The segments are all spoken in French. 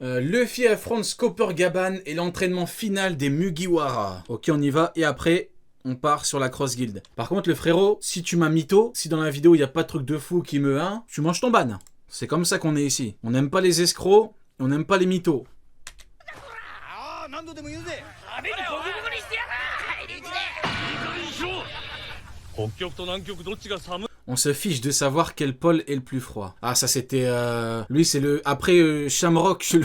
Luffy affronte Scopper Gaban et l'entraînement final des Mugiwara. Ok, on y va. Et après, on part sur la Cross Guild. Par contre, le frérot, si tu m'as mytho, si dans la vidéo il n'y a pas de truc de fou qui me tu manges ton ban. C'est comme ça qu'on est ici. On n'aime pas les escrocs, on n'aime pas les mythos. On se fiche de savoir quel pôle est le plus froid. Ah, ça c'était... Lui, c'est le... Après Shamrock,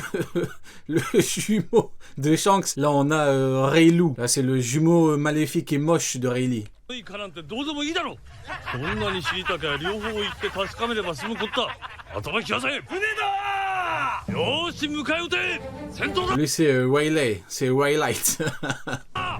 le jumeau de Shanks. Là, on a Rayleigh. Là, c'est le jumeau maléfique et moche de Rayleigh. Lui, c'est Waylay. C'est Waylight.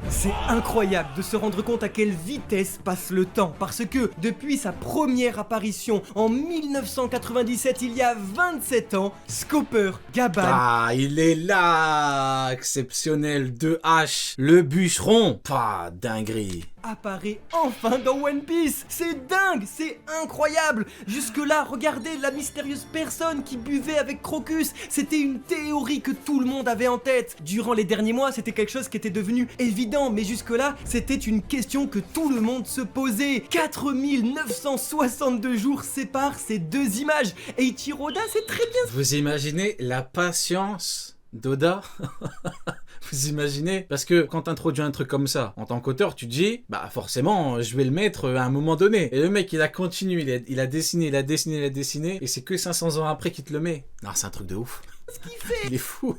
C'est incroyable de se rendre compte à quelle vitesse passe le temps, parce que depuis sa première apparition en 1997, il y a 27 ans, Scopper Gaban... Ah, il est là. Exceptionnel. 2H. Le bûcheron. Pas dinguerie. Apparaît enfin dans One Piece. C'est dingue, c'est incroyable. Jusque-là, regardez la mystérieuse personne qui buvait avec Crocus. C'était une théorie que tout le monde avait en tête. Durant les derniers mois, c'était quelque chose qui était devenu évident, mais jusque-là, c'était une question que tout le monde se posait. 4962 jours séparent ces deux images. Et Ichiro Oda, c'est très bien. Vous imaginez la patience d'Oda? Vous imaginez? Parce que quand t'introduis un truc comme ça, en tant qu'auteur, tu te dis, bah forcément, je vais le mettre à un moment donné. Et le mec, il a continué, il a dessiné, il a dessiné, il a dessiné, et c'est que 500 ans après qu'il te le met. Non, c'est un truc de ouf. Ce qu'il fait. Il est fou.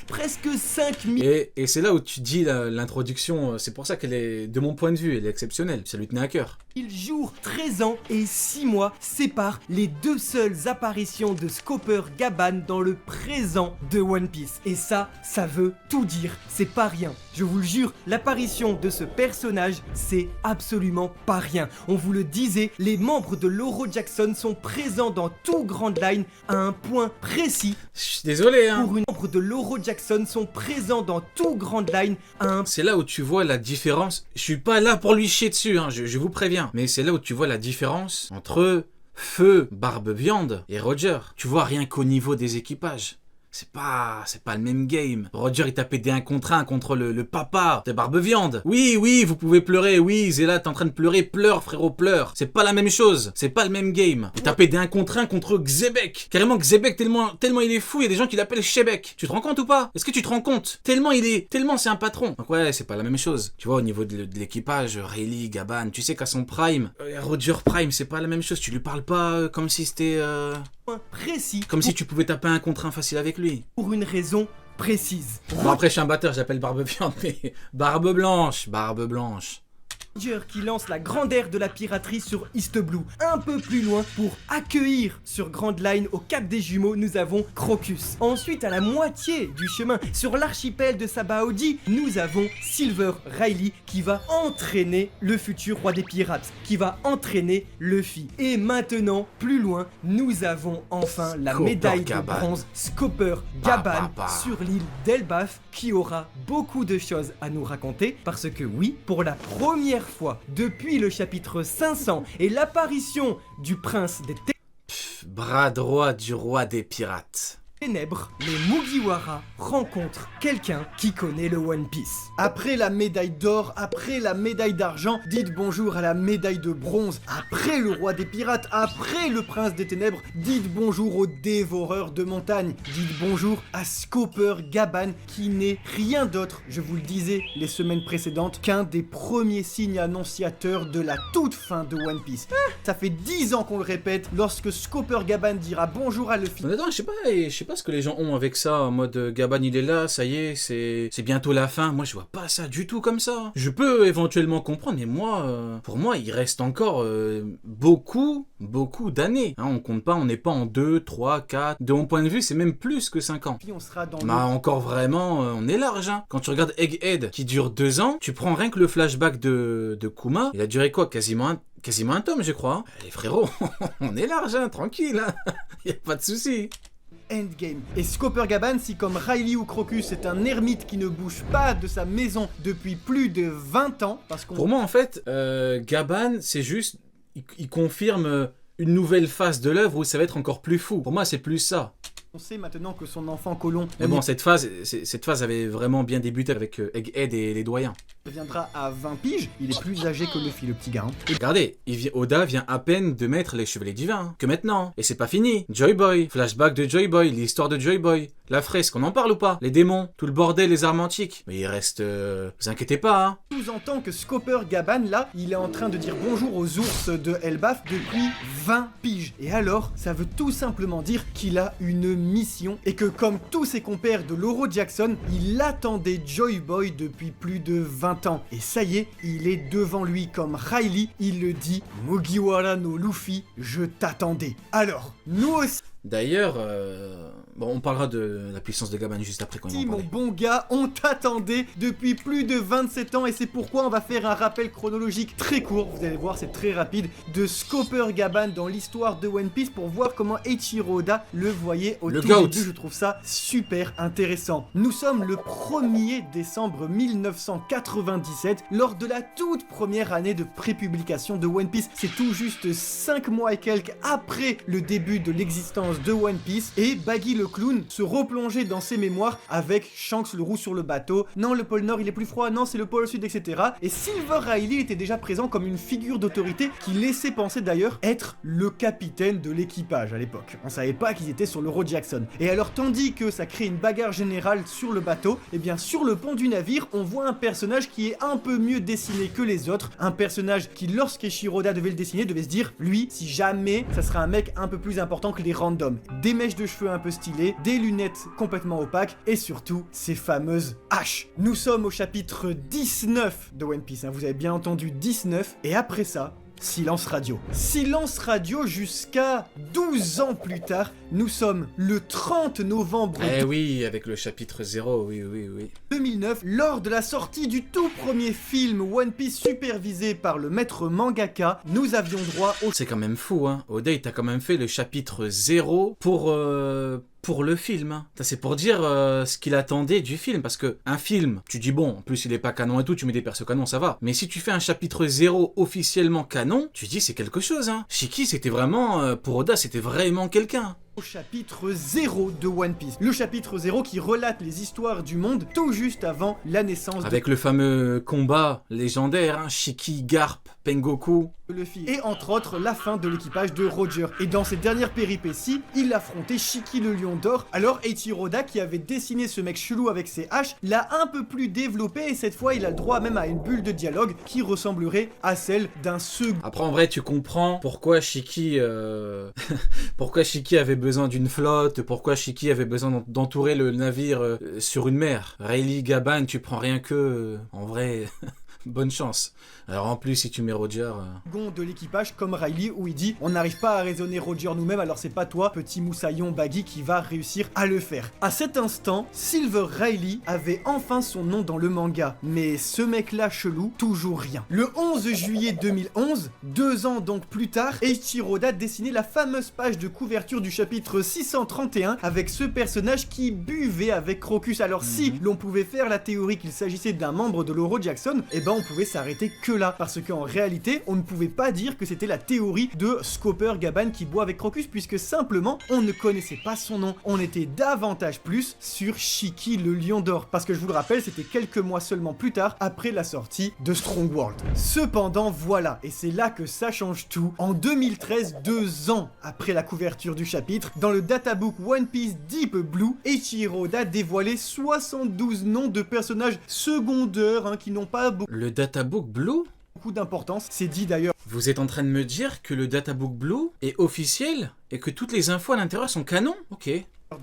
Presque 5000. Et c'est là où tu dis l'introduction, c'est pour ça qu'elle est, de mon point de vue, elle est exceptionnelle. Ça lui tenait à cœur. Jours, 13 ans et 6 mois séparent les deux seules apparitions de Scopper Gaban dans le présent de One Piece. Et ça veut tout dire, c'est pas rien. Je vous le jure, l'apparition de ce personnage, c'est absolument pas rien. On vous le disait, les membres de Lauro Jackson sont présents dans tout Grand Line à un point précis. Je suis désolé, hein. Pour une membre de Lauro Jackson sont présents dans tout Grand Line à un... C'est là où tu vois la différence. Je suis pas là pour lui chier dessus, hein, je vous préviens. Mais c'est là où tu vois la différence entre Feu, Barbe Viande et Roger. Tu vois rien qu'au niveau des équipages. C'est pas le même game. Roger, il tapait des 1 contre 1 contre le papa de Barbe Viande. Oui, vous pouvez pleurer. Oui, Zéla, t'es en train de pleurer. Pleure, frérot, pleure. C'est pas la même chose. C'est pas le même game. Il tapait des 1 contre 1 contre Xebec. Carrément, Xebec, tellement il est fou, il y a des gens qui l'appellent Shebek. Tu te rends compte ou pas? Est-ce que tu te rends compte? Tellement c'est un patron. Donc ouais, c'est pas la même chose. Tu vois, au niveau de l'équipage, Rayleigh, Gaban, tu sais qu'à son prime, Roger Prime, c'est pas la même chose. Tu lui parles pas comme si c'était... précis. Comme si tu pouvais taper 1 contre 1 facile avec lui. Pour une raison précise. Bon, après, je suis un batteur, j'appelle Barbe Viande, mais Barbe Blanche. Roger qui lance la grande ère de la piraterie sur East Blue. Un peu plus loin, pour accueillir sur Grand Line au Cap des Jumeaux, nous avons Crocus. Ensuite, à la moitié du chemin, sur l'archipel de Sabaody, nous avons Silver Rayleigh qui va entraîner le futur roi des pirates, qui va entraîner Luffy. Et maintenant, plus loin, nous avons enfin la médaille de bronze Scopper Gaban sur l'île d'Elbaf, qui aura beaucoup de choses à nous raconter, parce que oui, pour la première fois depuis le chapitre 500 et l'apparition du prince des bras droit du roi des pirates. Ténèbres, les Mugiwara rencontrent quelqu'un qui connaît le One Piece. Après la médaille d'or, après la médaille d'argent, dites bonjour à la médaille de bronze. Après le roi des pirates, après le prince des ténèbres, dites bonjour aux dévoreurs de montagne. Dites bonjour à Scopper Gaban qui n'est rien d'autre, je vous le disais les semaines précédentes, qu'un des premiers signes annonciateurs de la toute fin de One Piece. Ça fait 10 ans qu'on le répète, lorsque Scopper Gaban dira bonjour à Luffy. Honnêtement, je sais pas ce que les gens ont avec ça, en mode Gaban il est là, ça y est, c'est bientôt la fin. Moi je vois pas ça du tout comme ça. Je peux éventuellement comprendre, mais moi, pour moi il reste encore beaucoup d'années. Hein, on compte pas, on n'est pas en 2, 3, 4. De mon point de vue, c'est même plus que 5 ans. Puis on sera dans encore vraiment, on est large. Hein. Quand tu regardes Egghead qui dure 2 ans, tu prends rien que le flashback de Kuma, il a duré quoi? Quasiment un tome, je crois. Hein. Les frérots, on est large, hein, tranquille. Hein. Y a pas de souci. Endgame. Et Scopper Gaban, si comme Rayleigh ou Crocus est un ermite qui ne bouge pas de sa maison depuis plus de 20 ans, parce qu'on... Pour moi, en fait, Gaban, c'est juste... Il confirme une nouvelle phase de l'œuvre où ça va être encore plus fou. Pour moi, c'est plus ça. On sait maintenant que son enfant colon Mais bon, cette phase avait vraiment bien débuté avec Egghead et les doyens. deviendra à 20 piges. Il est plus âgé que Luffy, le petit gars. Regardez, Oda vient à peine de mettre les chevaliers divins, hein, que maintenant. Et c'est pas fini. Joy Boy, flashback de Joy Boy, l'histoire de Joy Boy, la fresque, on en parle ou pas? Les démons, tout le bordel, les armes antiques. Mais il reste... vous inquiétez pas, hein. Sous-entend que Scopper Gaban, là, il est en train de dire bonjour aux ours de Elbaf depuis 20 piges. Et alors, ça veut tout simplement dire qu'il a une mission et que comme tous ses compères de Loro Jackson, il attendait Joy Boy depuis plus de 20 ans. Et ça y est, il est devant lui comme Riley, il le dit, Mugiwara no Luffy, je t'attendais. Alors, nous aussi... D'ailleurs, bon, on parlera de la puissance de Gaban juste après quand il va en Mon parler. bon gars, on t'attendait depuis plus de 27 ans et c'est pourquoi on va faire un rappel chronologique très court, vous allez voir c'est très rapide, de Scopper Gaban dans l'histoire de One Piece pour voir comment Eiichiro Oda le voyait au tout GOAT. début. Je trouve ça super intéressant. Nous sommes le 1er décembre 1997 lors de la toute première année de prépublication de One Piece. C'est tout juste 5 mois et quelques après le début de l'existence de One Piece et Baggy le clown se replongeait dans ses mémoires avec Shanks le roux sur le bateau. Non, le pôle Nord il est plus froid, non c'est le pôle Sud, etc. Et Silver Riley était déjà présent comme une figure d'autorité qui laissait penser d'ailleurs être le capitaine de l'équipage à l'époque. On savait pas qu'ils étaient sur le Loro Jackson. Et alors tandis que ça crée une bagarre générale sur le bateau, et bien sur le pont du navire, on voit un personnage qui est un peu mieux dessiné que les autres. Un personnage qui lorsqu'Eiichiro Oda devait le dessiner devait se dire, lui, si jamais, ça sera un mec un peu plus important que les randoms. Des mèches de cheveux un peu stylées, des lunettes complètement opaques et surtout ces fameuses haches. Nous sommes au chapitre 19 de One Piece, hein, vous avez bien entendu 19, et après ça, silence radio. Silence radio jusqu'à 12 ans plus tard, nous sommes le 30 novembre Eh oui, avec le chapitre 0, oui. 2009, lors de la sortie du tout premier film One Piece supervisé par le maître mangaka, nous avions droit au... C'est quand même fou, hein. Oda, il t'a quand même fait le chapitre 0 pour le film, hein. Ça, c'est pour dire ce qu'il attendait du film, parce que un film, tu dis bon, en plus il est pas canon et tout, tu mets des persos canons, ça va. Mais si tu fais un chapitre 0 officiellement canon, tu dis c'est quelque chose, hein. Shiki, c'était vraiment, pour Oda, c'était vraiment quelqu'un. Au chapitre 0 de One Piece. Le chapitre 0 qui relate les histoires du monde tout juste avant la naissance Avec le fameux combat légendaire, hein, Shiki, Garp, Pengoku. de Luffy. Et entre autres, la fin de l'équipage de Roger. Et dans ces dernières péripéties, il affrontait Shiki le lion d'or. Alors Eiichiro Oda, qui avait dessiné ce mec chelou avec ses haches, l'a un peu plus développé et cette fois il a le droit même à une bulle de dialogue qui ressemblerait à celle d'un second. Après, en vrai, tu comprends pourquoi Shiki, pourquoi Shiki avait besoin d'une flotte, pourquoi Shiki avait besoin d'entourer le navire sur une mer. Rayleigh, Gaban, tu prends rien que, en vrai, bonne chance. Alors en plus, si tu mets Roger... De l'équipage comme Riley où il dit on n'arrive pas à raisonner Roger nous-mêmes, alors c'est pas toi, petit moussaillon Baggy, qui va réussir à le faire. À cet instant, Silver Riley avait enfin son nom dans le manga, mais ce mec-là chelou, toujours rien. Le 11 juillet 2011, 2 ans donc plus tard, Eiichiro Oda dessinait la fameuse page de couverture du chapitre 631 avec ce personnage qui buvait avec Crocus. Alors si l'on pouvait faire la théorie qu'il s'agissait d'un membre de Loro Jackson, eh ben on pouvait s'arrêter que là, parce qu'en réalité, on ne pouvait pas dire que c'était la théorie de Scopper Gaban qui boit avec Crocus, puisque simplement, on ne connaissait pas son nom. On était davantage plus sur Shiki le lion d'or, parce que je vous le rappelle, c'était quelques mois seulement plus tard, après la sortie de Strong World. Cependant, voilà, et c'est là que ça change tout. En 2013, 2 ans après la couverture du chapitre, dans le databook One Piece Deep Blue, Eiichiro Oda dévoilait 72 noms de personnages secondaires, hein, qui n'ont pas Le Databook Blue ? beaucoup d'importance. C'est dit d'ailleurs Vous êtes en train de me dire que le Databook Blue est officiel et que toutes les infos à l'intérieur sont canons ? Ok.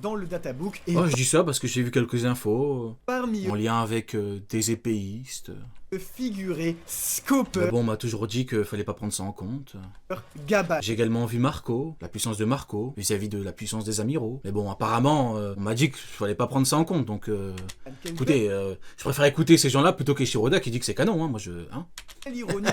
dans le databook. Et Oh, je dis ça parce que j'ai vu quelques infos parmi en lien avec des épéistes. eux figurait Scopper Mais bon, on m'a toujours dit qu'il fallait pas prendre ça en compte. Gaban. J'ai également vu Marco, la puissance de Marco, vis-à-vis de la puissance des amiraux. Mais bon, apparemment, on m'a dit qu'il fallait pas prendre ça en compte, donc... écoutez, je préfère écouter ces gens-là plutôt qu'Eiichiro Oda qui dit que c'est canon, hein, moi je... Hein. Quelle ironie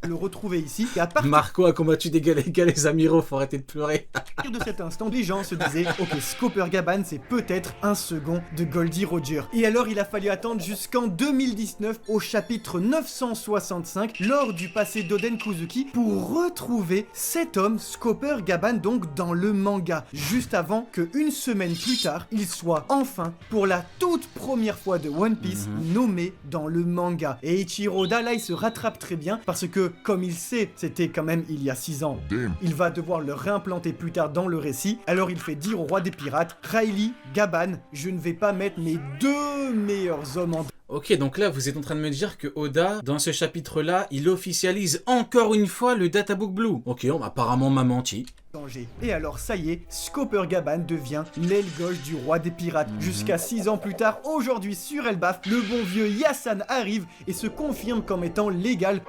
de le retrouver ici. Et à partir Marco a combattu des gars les amiraux, faut arrêter de pleurer. de cet instant, les gens se disaient « Ok, Scooper Gaban, c'est peut-être un second de Goldie Roger ». Et alors, il a fallu attendre jusqu'en 2019, au chapitre 965, lors du passé d'Oden Kuzuki, pour retrouver cet homme, Scooper Gaban, donc dans le manga, juste avant que, une semaine plus tard, il soit enfin, pour la toute première fois de One Piece, nommé dans le manga. Et Eiichiro Oda, là, il se rattrape très bien, parce que, comme il sait, c'était quand même il y a 6 ans, il va devoir le réimplanter plus tard dans le récit, alors il fait dire au roi des pirates, Riley, Gaban, je ne vais pas mettre mes 2 meilleurs hommes en Ok, donc là, vous êtes en train de me dire que Oda, dans ce chapitre-là, il officialise encore une fois le Databook Blue. Ok, apparemment m'a menti. danger. Et alors, ça y est, Scooper Gaban devient l'aile gauche du roi des pirates. Jusqu'à 6 ans plus tard, aujourd'hui sur Elbaf, le bon vieux Yassan arrive et se confirme comme étant l'égal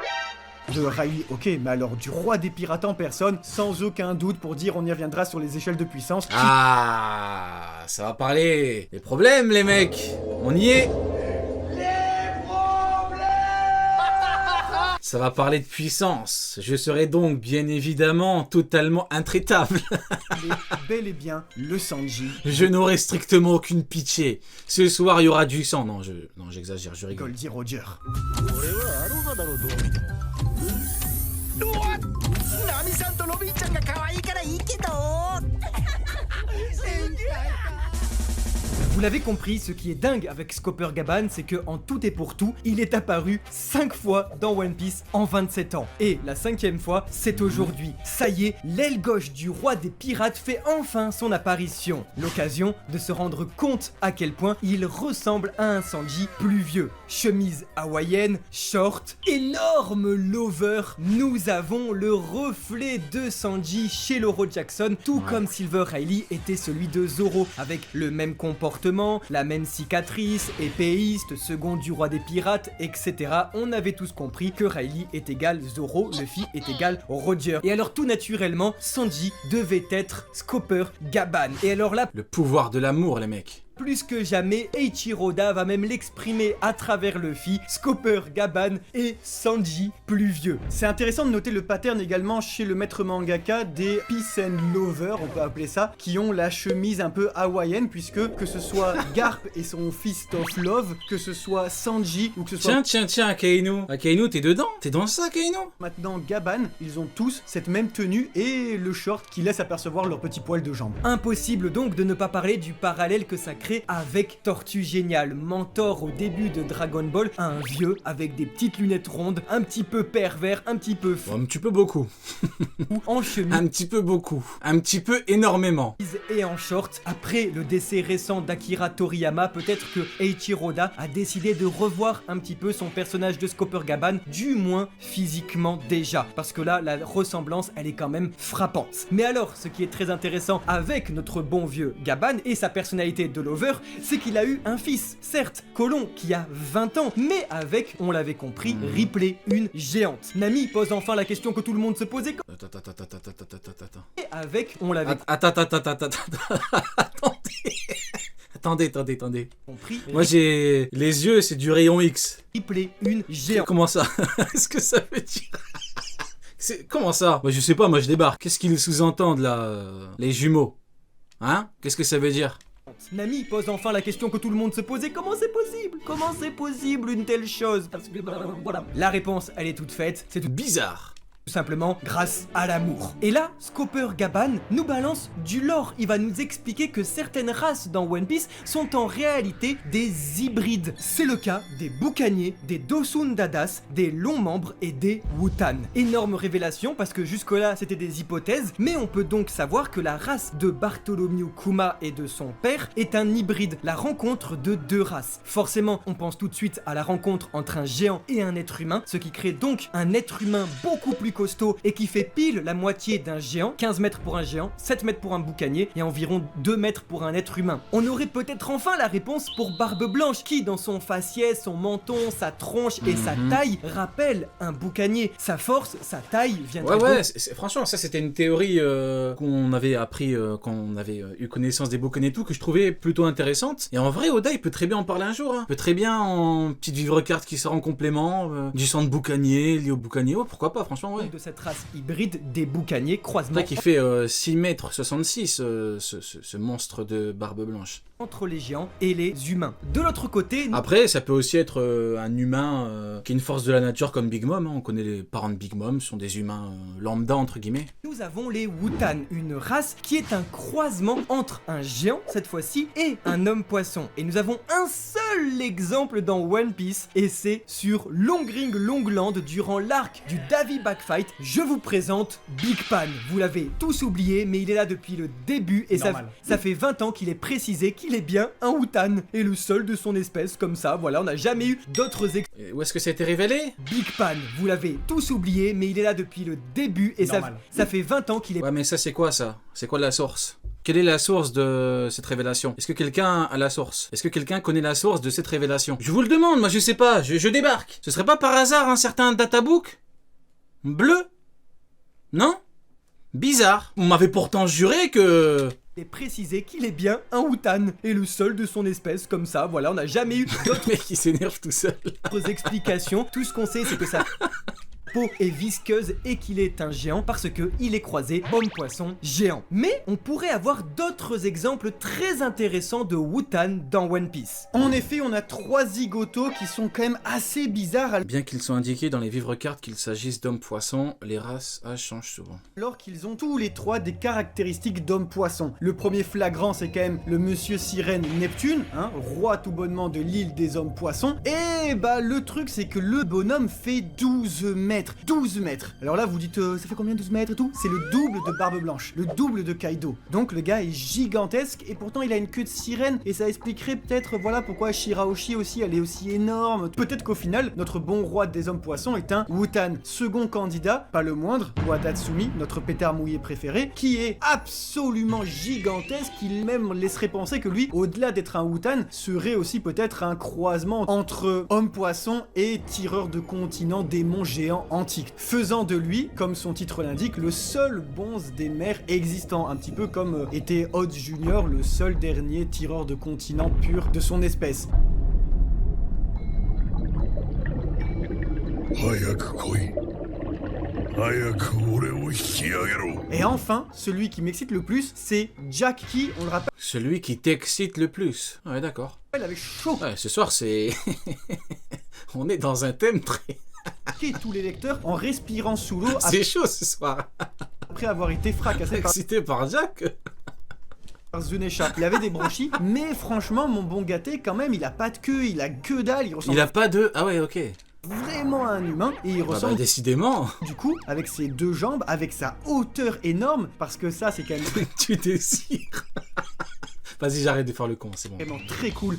de Riley, ok, mais alors du roi des pirates en personne, sans aucun doute pour dire on y reviendra sur les échelles de puissance. Ah, ça va parler des problèmes, les mecs. On y est. Ça va parler de puissance. Je serai donc bien évidemment totalement intraitable. Il est bel et bien le Sanji. Je n'aurai strictement aucune pitié. Ce soir, il y aura du sang. Non, j'exagère, je rigole. Goldie Roger. Vous l'avez compris, ce qui est dingue avec Scooper Gaban, c'est que en tout et pour tout, il est apparu 5 fois dans One Piece en 27 ans. Et la 5e fois, c'est aujourd'hui. Ça y est, l'aile gauche du roi des pirates fait enfin son apparition. L'occasion de se rendre compte à quel point il ressemble à un Sanji plus vieux. Chemise hawaïenne, short, énorme lover. Nous avons le reflet de Sanji chez Loro Jackson, tout comme Silver Riley était celui de Zoro, avec le même comportement, la même cicatrice, épéiste, second du roi des pirates, etc. On avait tous compris que Riley est égal Zoro, Luffy est égal Roger. Et alors tout naturellement, Sanji devait être Scooper Gaban. Et alors là, Le pouvoir de l'amour, les mecs. plus que jamais, Eiichiro Oda va même l'exprimer à travers Luffy, Scooper Gaban et Sanji plus vieux. C'est intéressant de noter le pattern également chez le maître mangaka des Peace and Lover, on peut appeler ça, qui ont la chemise un peu hawaïenne, puisque que ce soit Garp et son Fist of Love, que ce soit Sanji ou que ce soit Tiens, Akainu. Akainu, t'es dedans? T'es dans ça, Akainu? maintenant Gaban, ils ont tous cette même tenue et le short qui laisse apercevoir leurs petits poils de jambes. Impossible donc de ne pas parler du parallèle que ça crée avec Tortue Géniale, mentor au début de Dragon Ball, un vieux avec des petites lunettes rondes, un petit peu pervers, un petit peu fou, Un petit peu beaucoup. en chemise Un petit peu beaucoup. Un petit peu énormément. et en short. Après le décès récent d'Akira Toriyama, peut-être que Eiichiro Oda a décidé de revoir un petit peu son personnage de Scooper Gaban, du moins physiquement déjà, parce que là, la ressemblance, elle est quand même frappante. Mais alors, ce qui est très intéressant avec notre bon vieux Gaban et sa personnalité de lover, c'est qu'il a eu un fils, certes, Colon, qui a 20 ans, mais avec, on l'avait compris, Ripley, une géante. Nami pose enfin la question que tout le monde se posait, Attends. et avec, on l'avait Attendez. compris, Moi, j'ai les yeux, c'est du rayon X. Ripley, une géante. Comment ça? Qu'est-ce que ça veut dire? Comment ça? Moi, je sais pas, moi, je débarque. Qu'est-ce qu'ils sous-entendent, là? Les jumeaux. Hein? Qu'est-ce que ça veut dire? Nami pose enfin la question que tout le monde se posait, comment c'est possible? Comment c'est possible une telle chose? Parce que voilà. La réponse, elle est toute faite, c'est tout Bizarre. simplement grâce à l'amour. Et là, Scooper Gaban nous balance du lore. Il va nous expliquer que certaines races dans One Piece sont en réalité des hybrides. C'est le cas des boucaniers, des Dosun Dadas, des longs membres et des Wutan. Énorme révélation parce que jusque-là c'était des hypothèses, mais on peut donc savoir que la race de Bartholomew Kuma et de son père est un hybride, la rencontre de deux races. Forcément, on pense tout de suite à la rencontre entre un géant et un être humain, ce qui crée donc un être humain beaucoup plus costaud et qui fait pile la moitié d'un géant, 15 mètres pour un géant, 7 mètres pour un boucanier et environ 2 mètres pour un être humain. On aurait peut-être enfin la réponse pour Barbe Blanche qui, dans son faciès, son menton, sa tronche et sa taille, rappelle un boucanier. Sa force, sa taille vient Ouais, franchement, ça c'était une théorie qu'on avait appris quand on avait eu connaissance des boucaniers et tout, que je trouvais plutôt intéressante. Et en vrai, Oda, il peut très bien en parler un jour. Hein. Il peut très bien en petite vivre-carte qui sort en complément, du sang de boucanier, lié au boucanier. Ouais, pourquoi pas, franchement, ouais. De cette race hybride des boucaniers, croisement. Qui fait 6 mètres 66, ce monstre de Barbe Blanche. Entre les géants et les humains. De l'autre côté... Après, ça peut aussi être un humain qui est une force de la nature comme Big Mom. Hein. On connaît les parents de Big Mom, sont des humains lambda, entre guillemets. Nous avons les Wutan, une race qui est un croisement entre un géant, cette fois-ci, et un homme-poisson. Et nous avons un seul exemple dans One Piece, et c'est sur Longring Longland, durant l'arc du Davi Backfight. Je vous présente Big Pan. Vous l'avez tous oublié, mais il est là depuis le début, et ça fait 20 ans qu'il est précisé qu'il est bien un Wutan, et le seul de son espèce, comme ça, voilà, on n'a jamais eu d'autres où est-ce que ça a été révélé? Big Pan, vous l'avez tous oublié, mais il est là depuis le début, et ça fait 20 ans qu'il est... Ouais, mais ça c'est quoi ça? C'est quoi la source? Quelle est la source de cette révélation? Est-ce que quelqu'un a la source? Est-ce que quelqu'un connaît la source de cette révélation? Je vous le demande, moi je sais pas, je débarque. Ce serait pas par hasard un certain databook? Bleu? Non? Bizarre. On m'avait pourtant juré que... Et préciser qu'il est bien un Wutan, et le seul de son espèce, comme ça, voilà, on n'a jamais eu d'autres mec qui s'énerve tout seul. Explications. Tout ce qu'on sait, c'est que ça... peau est visqueuse et qu'il est un géant parce que il est croisé homme-poisson géant. Mais on pourrait avoir d'autres exemples très intéressants de Wutan dans One Piece. En effet, on a 3 zigotos qui sont quand même assez bizarres. Bien qu'ils soient indiqués dans les vivres-cartes qu'il s'agisse d'hommes-poissons, les races changent souvent. Alors qu'ils ont tous les 3 des caractéristiques d'homme-poisson. Le premier flagrant, c'est quand même le monsieur sirène Neptune, hein, roi tout bonnement de l'île des hommes-poissons. Et bah le truc, c'est que le bonhomme fait 12 mètres. 12 mètres. Alors là, vous dites, ça fait combien 12 mètres et tout? C'est le double de Barbe Blanche, le double de Kaido. Donc le gars est gigantesque et pourtant il a une queue de sirène et ça expliquerait peut-être, voilà, pourquoi Shirahoshi aussi, elle est aussi énorme. Peut-être qu'au final, notre bon roi des hommes poissons est un Wutan. Second candidat, pas le moindre, Wadatsumi, notre pétard mouillé préféré, qui est absolument gigantesque, qui même laisserait penser que lui, au-delà d'être un Wutan, serait aussi peut-être un croisement entre homme poisson et tireur de continent démon géant antique, faisant de lui, comme son titre l'indique, le seul bonze des mers existant, un petit peu comme était Odd Junior, le seul dernier tireur de continent pur de son espèce. Et enfin, celui qui m'excite le plus, c'est Jack qui, on le rappelle... Celui qui t'excite le plus. Ouais, d'accord. Il avait chaud. Ouais, ce soir, c'est... On est dans un thème très... tous les lecteurs en respirant sous l'eau. C'est chaud ce soir. Après avoir été fracassé excité par Jack. Par Zunesha. Il avait des bronchies, mais franchement, mon bon gâté, quand même, il a pas de queue, il a que dalle, il ressemble... Il a pas de... Ah ouais, ok. Vraiment un humain, et il ressemble... Bah, décidément. Du coup, avec ses 2 jambes, avec sa hauteur énorme, parce que ça, c'est quand même... Tu désires. Vas-y, j'arrête de faire le con, c'est bon. Vraiment très cool.